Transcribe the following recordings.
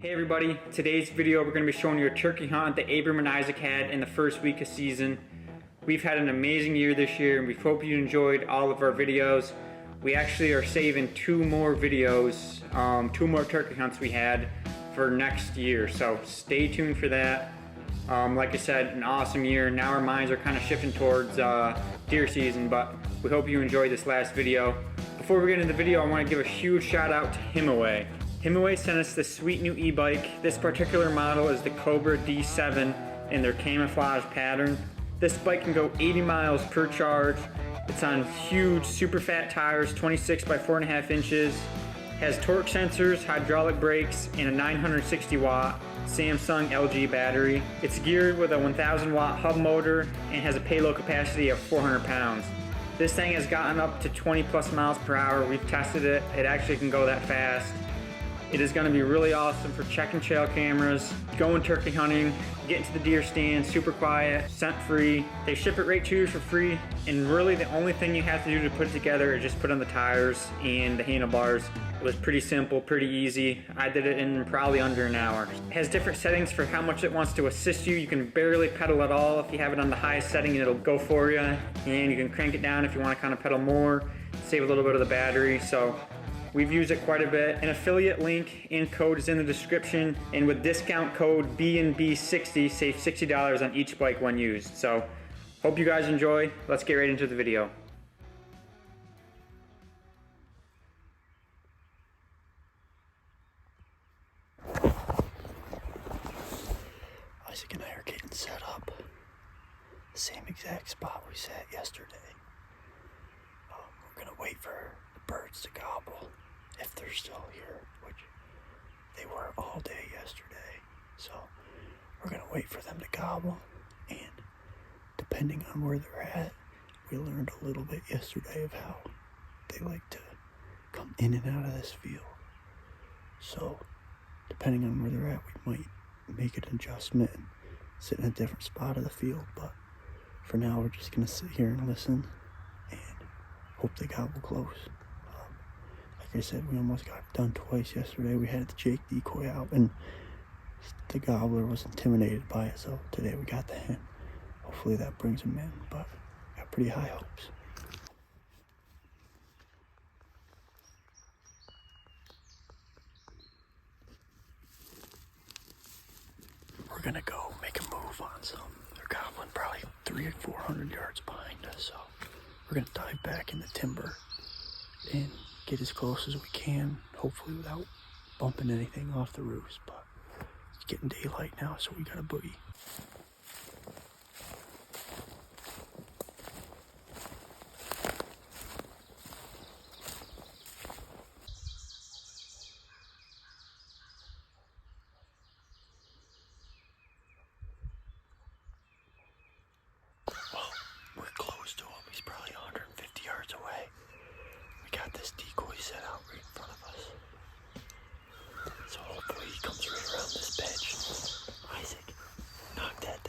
Hey everybody, today's video we're going to be showing you a turkey hunt that Abram and Isaac had in the first week of season. We've had an amazing year this year and we hope you enjoyed all of our videos. We actually are saving two more videos, two more turkey hunts we had for next year, so stay tuned for that. Like I said, an awesome year. Now our minds are kind of shifting towards deer season, but we hope you enjoyed this last video. Before we get into the video, I want to give a huge shout out to Himaway. Himaway sent us this sweet new e-bike. This particular model is the Cobra D7 in their camouflage pattern. This bike can go 80 miles per charge. It's on huge super fat tires, 26 by 4.5 inches. Has torque sensors, hydraulic brakes, and a 960 watt Samsung LG battery. It's geared with a 1000 watt hub motor and has a payload capacity of 400 pounds. This thing has gotten up to 20 plus miles per hour. We've tested it. It actually can go that fast. It is going to be really awesome for checking trail cameras, going turkey hunting, getting to the deer stand, super quiet, scent free. They ship it right to you for free, and really the only thing you have to do to put it together is just put on the tires and the handlebars. It was pretty simple, pretty easy. I did it in probably under an hour. It has different settings for how much it wants to assist you. You can barely pedal at all. If you have it on the highest setting, it'll go for you, and you can crank it down if you want to kind of pedal more, save a little bit of the battery. So we've used it quite a bit. An affiliate link and code is in the description, and with discount code BNB60, save $60 on each bike when used. So hope you guys enjoy. Let's get right into the video. Isaac and I are getting set up. The same exact spot we sat yesterday. We're gonna wait for the birds to gobble, if they're still here, which they were all day yesterday. So we're gonna wait for them to gobble, and depending on where they're at, we learned a little bit yesterday of how they like to come in and out of this field. So depending on where they're at, we might make an adjustment and sit in a different spot of the field, but for now we're just gonna sit here and listen and hope they gobble close. Like I said, we almost got done twice yesterday. We had the Jake decoy out and the gobbler was intimidated by it, so today we got the hen. Hopefully that brings him in, but got pretty high hopes. We're gonna go make a move on some. They're gobbling probably 300 or 400 yards behind us, so we're gonna dive back in the timber and get as close as we can, hopefully without bumping anything off the roost. But it's getting daylight now, so we got a boogie. We're close to him. He's probably 150 yards away. We got this decoy set out right in front of us. So hopefully he comes right around this bench. Isaac, knock that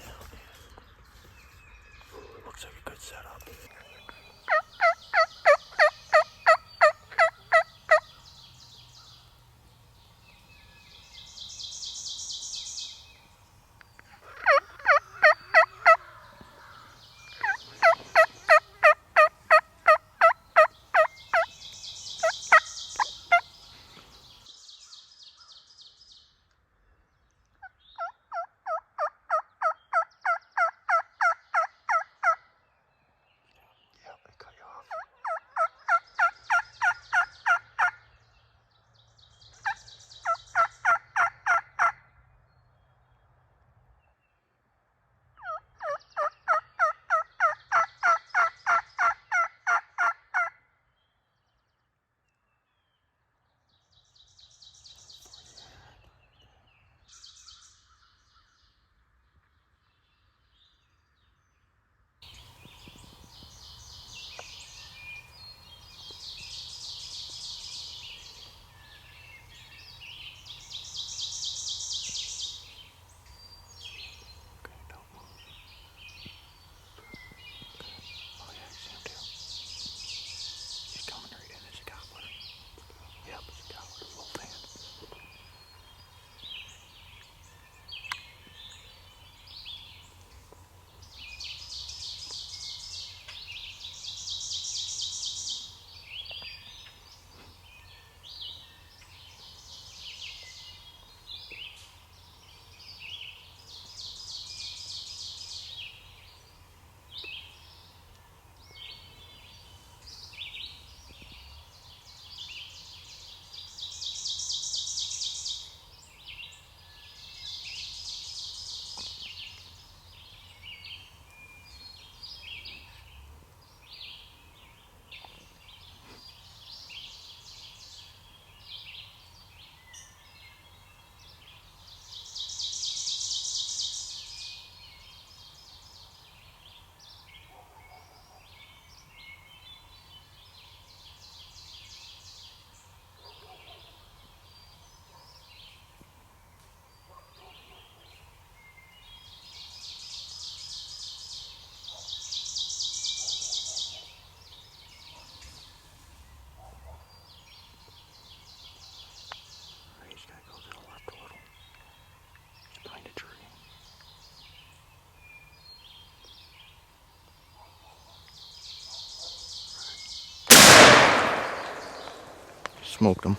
Smoked him.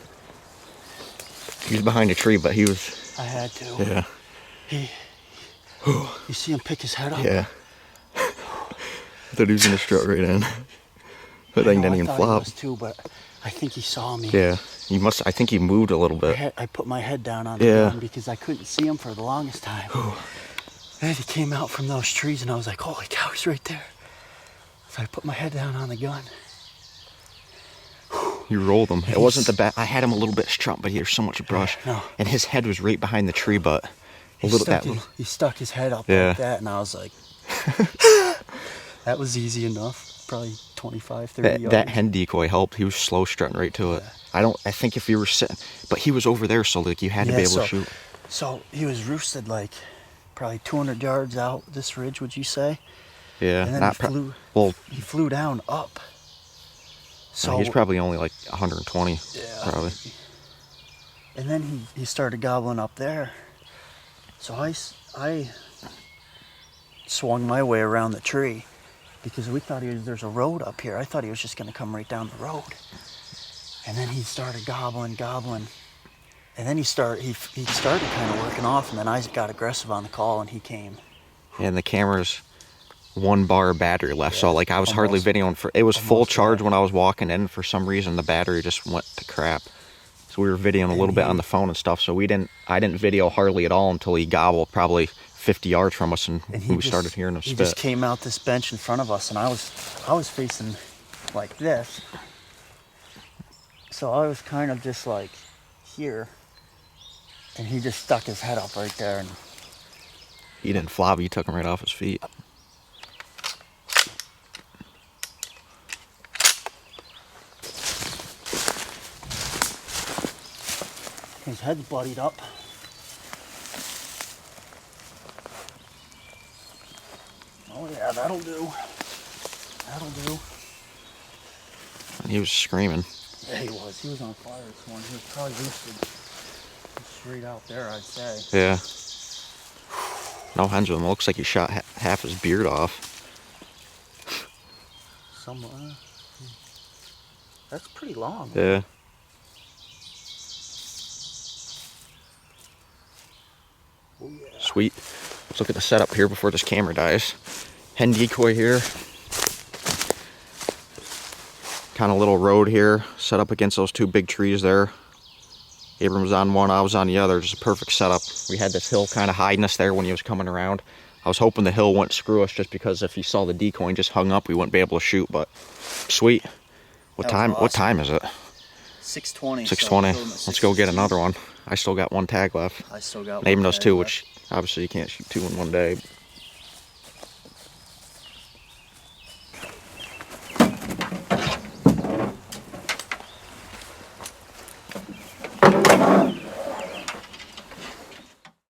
He was behind a tree, but he was... I had to. Yeah. You see him pick his head up? Yeah. I thought he was going to strut right in. But then didn't even I flop. was too, but I think he saw me. Yeah. He must... I think he moved a little bit. I put my head down on the gun because I couldn't see him for the longest time. And he came out from those trees, and I was like, holy cow, he's right there. So I put my head down on the gun. You rolled him. It wasn't the bad. I had him a little bit strut, but there's so much brush. No. And his head was right behind the tree, but He stuck his head up like that, and I was like, that was easy enough. Probably 25, 30 yards. That hen decoy helped. He was slow strutting right to it. I think if you were sitting, but he was over there, so like you had to be able to shoot. So he was roosted like probably 200 yards out this ridge, would you say? Yeah. And then he flew down up. So he's probably only like 120, probably. And then he started gobbling up there. So I swung my way around the tree because we thought there's a road up here. I thought he was just going to come right down the road. And then he started gobbling. And then he started kind of working off, and then Isaac got aggressive on the call, and he came. And the camera's 1 bar of battery left, so like I was hardly videoing it was full charge when I was walking in. For some reason the battery just went to crap, so we were videoing a little bit on the phone and stuff, so I didn't video hardly at all until he gobbled probably 50 yards from us, and we started hearing him spit. He just came out this bench in front of us, and I was facing like this, so I was kind of just like here, and he just stuck his head up right there, and he didn't flop. He took him right off his feet. his head's bloodied up. Oh yeah, that'll do. That'll do. And he was screaming. Yeah, he was. He was on fire this morning. He was probably roosted straight out there, I'd say. Yeah. No hens with him. It looks like he shot half his beard off. Somewhere. That's pretty long. Yeah. Oh, yeah. Sweet. Let's look at the setup here before this camera dies. Hen decoy here. Kind of little road here, set up against those 2 big trees there. Abram was on one, I was on the other. Just a perfect setup. We had this hill kind of hiding us there when he was coming around. I was hoping the hill wouldn't screw us, just because if he saw the decoy and just hung up, we wouldn't be able to shoot. But sweet. What time? Awesome. What time is it? 6:20. 6:20. Let's go get another one. I still got 1 tag left. I still got Abram one does tag 2, left. which obviously you can't shoot 2 in one day.